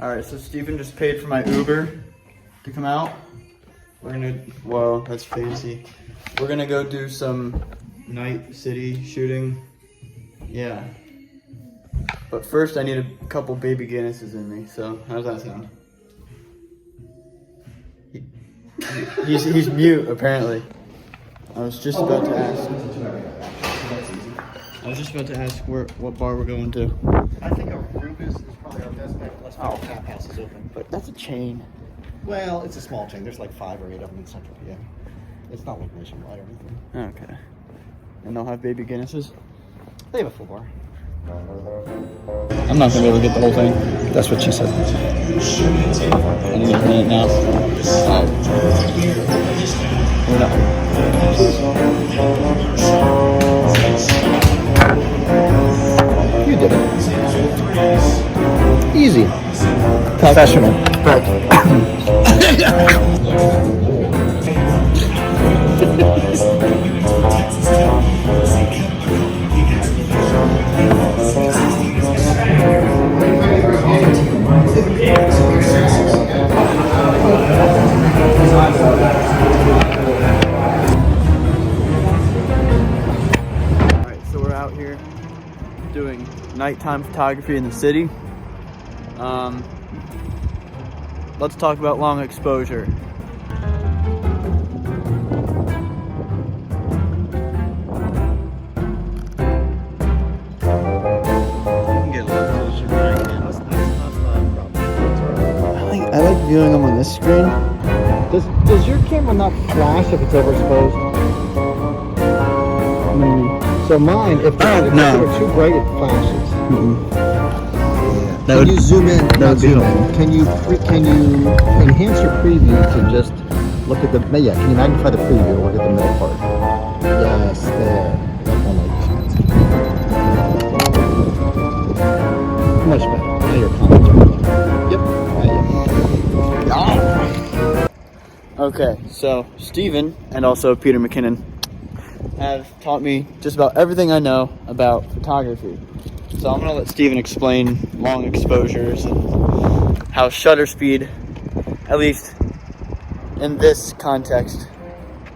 All right, so Steven just paid for my Uber to come out. We're gonna, whoa, that's fancy. We're gonna go do some night city shooting. Yeah. But first I need a couple baby Guinnesses in me, so how's that sound? He's mute, apparently. I was just about to ask. What bar we're going to. I think our Rubus is probably our best bet unless our tap house is open. But that's a chain. Well, it's a small chain. There's like 5 or 8 of them in Central PA. It's not like nationwide or anything. Okay. And they'll have baby Guinnesses? They have a full bar. I'm not gonna be able to get the whole thing. That's what she said. I need a minute now. We're not. You did it. Easy. Professional. Alright, so we're out here doing nighttime photography in the city. Let's talk about long exposure. I like viewing them on this screen. Does your camera not flash if it's overexposed? So mine, if no. they were too bright, it flashes. That Can would, you zoom in? that Not would be zoom helpful. in. Can you enhance your preview to just look at the? Yeah. Can you magnify the preview and look at the middle part? Yes, there. That one like much better. Now your comments are. Yep. Okay, so Steven and also Peter McKinnon have taught me just about everything I know about photography. So I'm gonna let Steven explain long exposures and how shutter speed, at least in this context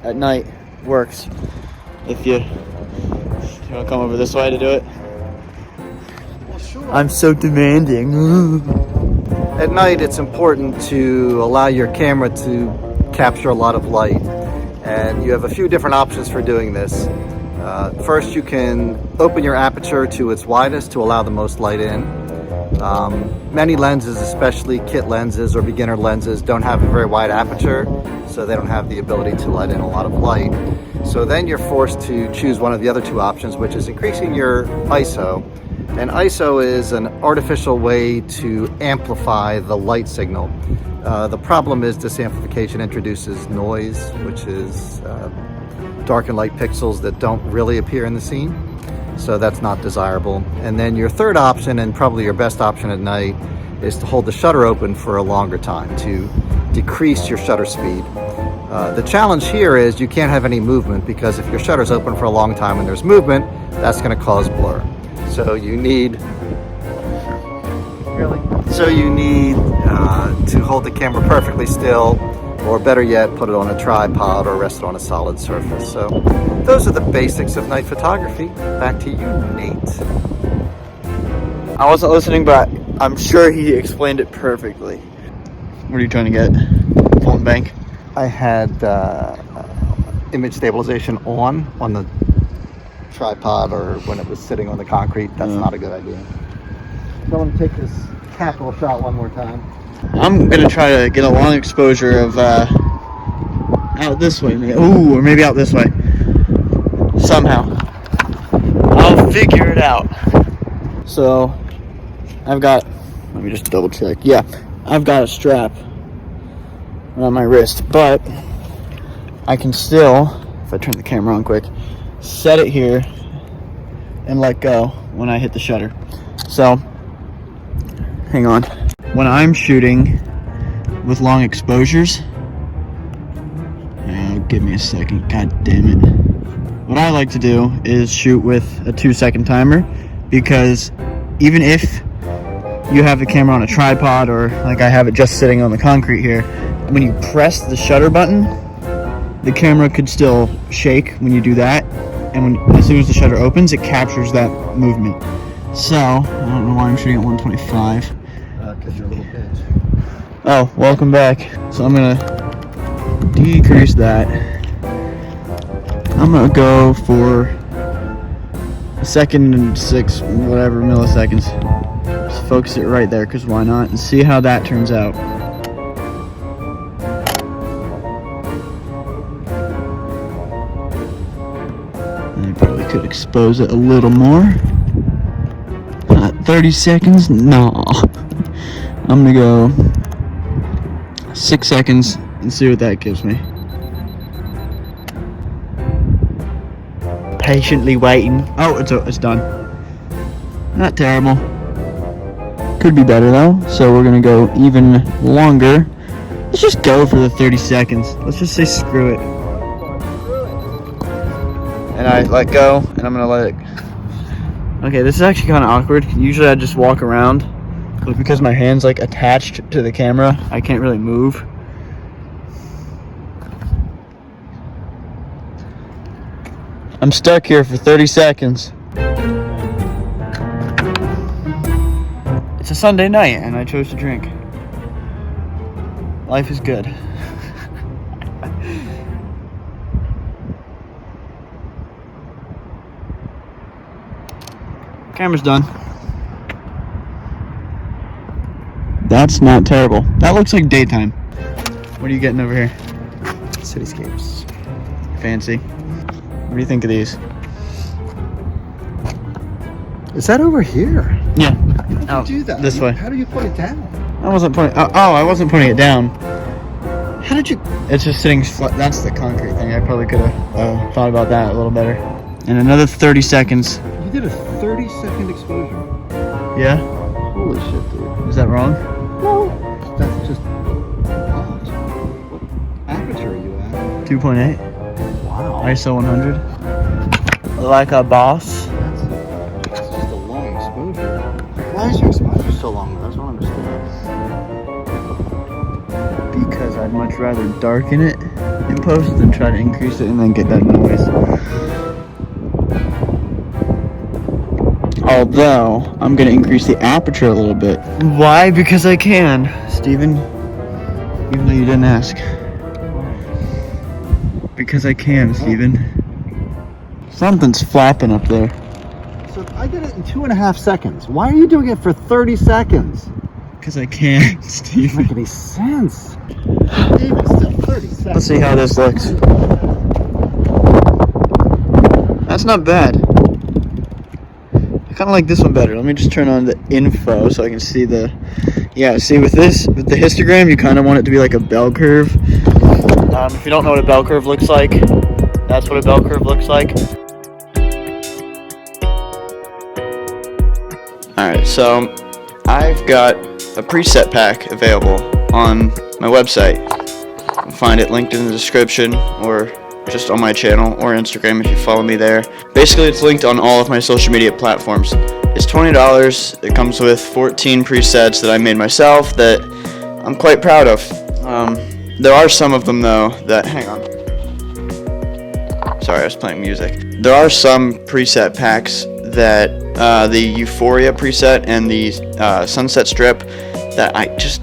at night, works. If you wanna come over this way to do it. Well, sure. I'm so demanding. At night, it's important to allow your camera to capture a lot of light, and you have a few different options for doing this. First, you can open your aperture to its widest to allow the most light in. Many lenses, especially kit lenses or beginner lenses, don't have a very wide aperture, so they don't have the ability to let in a lot of light. So then you're forced to choose one of the other two options, which is increasing your ISO. And ISO is an artificial way to amplify the light signal. The problem is this amplification introduces noise, which is dark and light pixels that don't really appear in the scene. So that's not desirable. And then your third option, and probably your best option at night, is to hold the shutter open for a longer time to decrease your shutter speed. The challenge here is you can't have any movement, because if your shutter's open for a long time and there's movement, that's going to cause blur. So you need to hold the camera perfectly still, or better yet, put it on a tripod or rest it on a solid surface. So those are the basics of night photography. Back to you, Nate. I wasn't listening, but I'm sure he explained it perfectly. What are you trying to get? Fulton Bank? I had image stabilization on the tripod, or when it was sitting on the concrete. That's not a good idea. So I'm going to take this capital shot one more time. I'm gonna try to get a long exposure of out this way, maybe. Ooh, or maybe out this way. Somehow, I'll figure it out. So, I've got. Let me just double check. Yeah, I've got a strap around my wrist, but I can still, if I turn the camera on quick, set it here and let go when I hit the shutter. So, hang on. When I'm shooting with long exposures, give me a second, god damn it. What I like to do is shoot with a 2-second timer, because even if you have the camera on a tripod, or like I have it just sitting on the concrete here, when you press the shutter button, the camera could still shake when you do that, and as soon as the shutter opens, it captures that movement. So, I don't know why I'm shooting at 125. Because you're a little bitch. Oh, welcome back. So I'm gonna decrease that. I'm gonna go for a second and 6 whatever milliseconds. Just focus it right there, because why not? And see how that turns out. And I probably could expose it a little more. 30 seconds? No. I'm gonna go 6 seconds and see what that gives me. Patiently waiting. Oh, it's done. Not terrible. Could be better though, so we're gonna go even longer. Let's just go for the 30 seconds. Let's just say screw it. And I let go, and I'm gonna let it. Okay, this is actually kind of awkward. Usually I just walk around, but because my hand's like attached to the camera, I can't really move. I'm stuck here for 30 seconds. It's a Sunday night and I chose to drink. Life is good. Camera's done. That's not terrible. That looks like daytime. What are you getting over here? Cityscapes. Fancy. What do you think of these? Is that over here? Yeah. How did you do that? This way. How do you put it down? I wasn't putting. Oh, I wasn't putting it down. How did you? It's just sitting flat. That's the concrete thing. I probably could have thought about that a little better. And another 30 seconds. You did a 30-second exposure. Yeah. Holy shit, dude. Is that wrong? No. That's just odd. What aperture are you at? 2.8. Wow. ISO 100. Like a boss. That's just a long exposure. Why is your exposure so long? That's what I don't understand. Because I'd much rather darken it in post than try to increase it and then get that noise. Although, I'm going to increase the aperture a little bit. Why? Because I can, Steven. Even though you didn't ask. Because I can, Steven. Something's flapping up there. So I did it in 2.5 seconds. Why are you doing it for 30 seconds? Because I can, Doesn't Steven. make any sense. Even still, 30 seconds. Let's see how this looks. That's not bad. I kind of like this one better. Let me just turn on the info so I can see the... Yeah, see with the histogram, you kind of want it to be like a bell curve. If you don't know what a bell curve looks like, that's what a bell curve looks like. Alright, so I've got a preset pack available on my website. You'll find it linked in the description or just on my channel or Instagram if you follow me there. Basically, it's linked on all of my social media platforms. It's $20. It comes with 14 presets that I made myself that I'm quite proud of. There are some of them though that, hang on. Sorry, I was playing music. There are some preset packs that, the Euphoria preset and the Sunset Strip, that I just,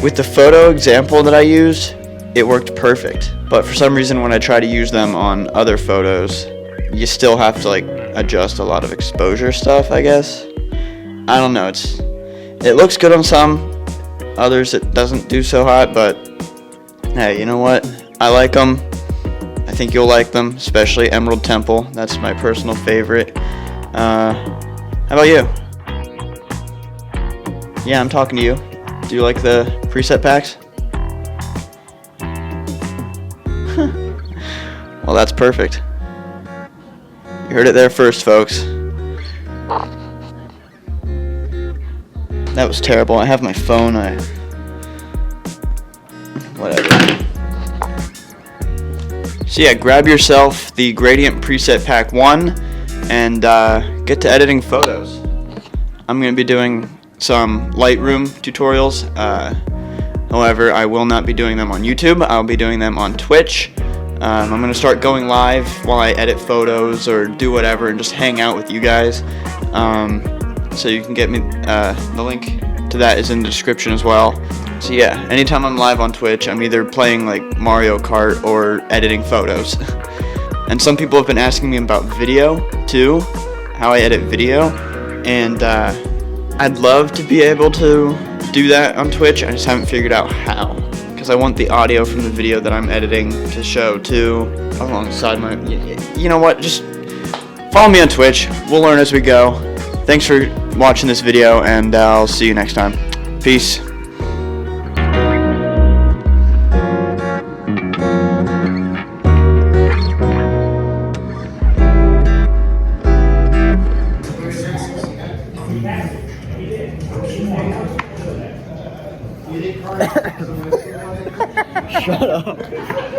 with the photo example that I used, it worked perfect. But for some reason when I try to use them on other photos, you still have to like adjust a lot of exposure stuff, I guess. I don't know, it looks good on some, others it doesn't do so hot, but hey, you know what? I like them. I think you'll like them, especially Emerald Temple. That's my personal favorite. How about you? Yeah, I'm talking to you. Do you like the preset packs? Well, that's perfect. You heard it there first, folks. That was terrible. I have my phone. Whatever. So yeah, grab yourself the Gradient Preset Pack 1 and get to editing photos. I'm going to be doing some Lightroom tutorials. However, I will not be doing them on YouTube. I'll be doing them on Twitch. I'm going to start going live while I edit photos or do whatever and just hang out with you guys. So you can get me, the link to that is in the description as well. So yeah, anytime I'm live on Twitch, I'm either playing like Mario Kart or editing photos. And some people have been asking me about video too, how I edit video, and I'd love to be able to do that on Twitch. I just haven't figured out how, because I want the audio from the video that I'm editing to show too alongside my, you know what, just follow me on Twitch. We'll learn as we go. Thanks for watching this video, and I'll see you next time. Peace. Shut up.